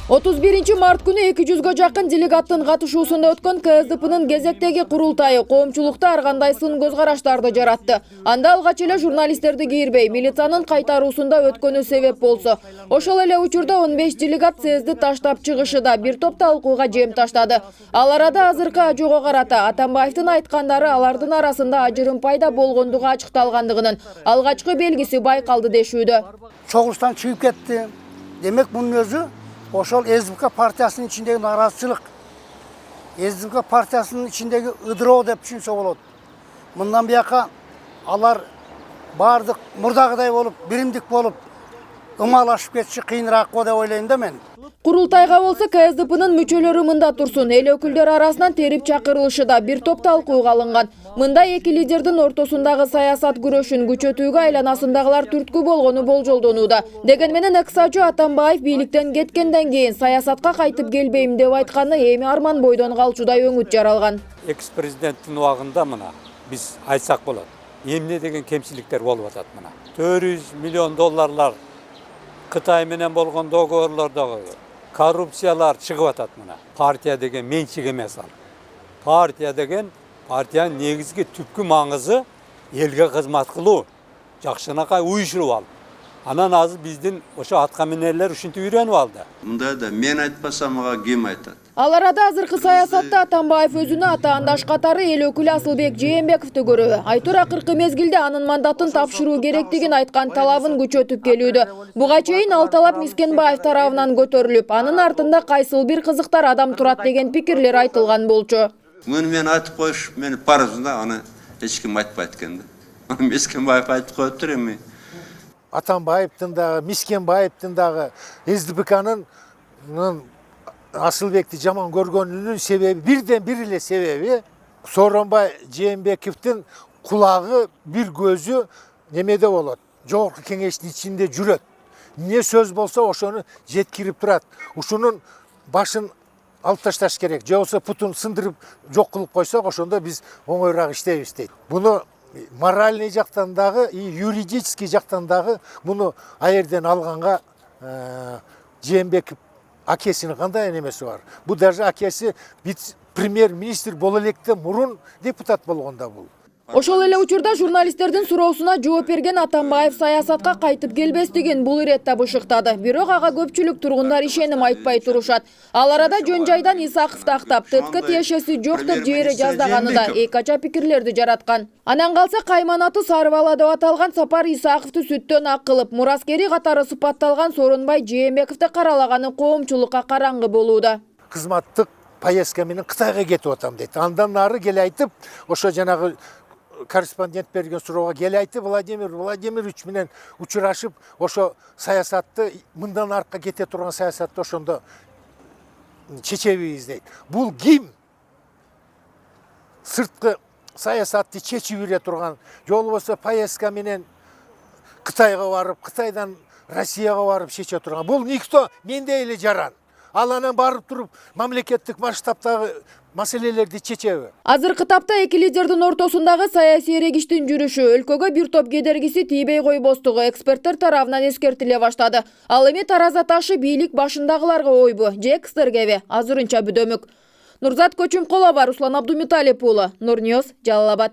31 март күнү 200-гө жакын делегаттын катышуусунда өткөн КСДПнын кезектеги курултайы коомчулукта ар кандай сын көз караштарды жаратты. Анда алгач эле журналисттерди кийирбей, милициянын кайтаруусунда өткөнү себеп болсо. Ошол эле учурда 15 делегат съезди таштап чыгышыда бир топ талкууга жем таштады. Ал арада азыркы ажоого карата Атамбаевдин айткандары алардын арасында ажырым пайда болгондугу ачыкталгандыгынын алгачкы белгиси байкалды дешүүдө. Чогулуштан чыгып кетти. Демек мунун өзү ошол СДПК партиясынын ичиндеги наразычылык, СДПК партиясынын ичиндеги ыдыроо деп түшүнсө болот. Мындан бияка алар бардык мурдагыдай болуп, биримдик болуп, ымалашып кетиши кыйыныраак го деп ойлойм да мен. Курултайга болсо КСДПнын мүчөлөрү мында турсун, эл өкүлдөр арасынан терип чакырылышыда бир топ талкууга алынган. Мында эки лидердин ортосундагы саясат күрөшүн күчөтүүгө айланасындагылар түрткү болгону болжолдонууда. Деген менен экс-ачы Атамбаев бийликтен кеткенден кийин саясатка кайтып келбейм деп айтканы эми арман бойдон калчудай өңүт жаралган. Экс-президенттин убагында мына биз айтсак болот. Эмне деген кемчиликтер болуп атат мына. 400 миллион долларлар Кытай менен болгон договорлордогу коррупциялар чыгып атат мына. Партия деген менчик эмес ал. Партия деген партиянын негизги түпкү маңызы элге кызмат кылуу, жакшынакай уюшуруп алып. Анан азыр биздин ошо аткаминерлер ушинтип үйрөнүп алды. Мында да мен айтпасам мага ким айтат? Ал арада азыркы саясатта Атамбаев өзүнө атаандаш катары эл өкүлү Асылбек Жээнбековду көрөбү. Айтор акыркы мезгилде анын мандатын тапшыруу керектигин айткан талабын күчөтүп келүүдө. Буга чейин ал талап Мискенбаев тарабынан көтөрүлүп, анын артында кайсыл бир кызыктар адам турат деген пикирлер айтылган болчу. Муну мен айтып коюш, мени парызында аны эч ким айтпайт экен да. Мискенбаев айтып коюптур эми. Атамбаевдин дагы, Мискенбаевдин дагы СДПКнын Асылбекти жаман көргөнүнүн себеби бирден бир эле себеби Сооронбай Жээнбековдун кулагы, бир көзү немеде болот. Жогорку кеңештин ичинде жүрөт. Не сөз болсо ошону жеткирип турат. Ушунун башын алып ташташ керек. Же болбосо путун сындырып жок кылып койсок, ошондо биз оңоюраак иштейбиз дейт. Буну моральный жактан дагы, юридический жактан дагы муну аерден алганга Жээнбеков акесинин кандай немеси бар. Бул даже акеси премьер-министр боло электе мурун депутат болгондо бул. Ошол эле учурда журналисттердин суроосуна жооп берген Атамбаев саясатка кайтып келбестигин бул иретте бышыктады. Бирок ага көпчүлүк тургундар ишеним айтпай турушат. Ал арада жөн жайдан Исаковду актап, ТТК тиешеси жок деп жээре жаздаганы да эки пикирлерди жараткан. Анан калса кайманаты сары бала деп аталган Сапар Исаковду сүттөн ак кылып, мураскери катары сыпатталган Сооронбай Жээнбековду каралаганы коомчулукка караңгы болууда. Кызматтык поездка менен Кытайга кетип атам дейт. Андан нары келе айтып, ошо жанагы корреспондент берген суроого келе айтып, Владимир Владимирович менен учурашып, ошо саясатты мындан аркка кете турган саясатты ошондо чечебиз дейт. Бул ким? Сырткы саясатты чечип бере турган, же болбосо поездка менен Кытайга барып, Кытайдан Россияга барып чече турган. Бул никто менде эле жаран. Ал анан барып туруп мамлекеттик масштабтагы маселелерди чечеби. Азыркы тапта эки лидердин ортосундагы саясий эрегиштин жүрүшү өлкөгө бир топ кедергиси тийбей койбостугу эксперттер тарабынан эскертиле баштады. Ал эми тараза ташы бийлик башындагыларга ойбу, же экстергеби азырынча бүдөмүк. Нурзат Көчүмкулова, Руслан Абдумиталип уулу, Нур Ньюс, Жалал Абад.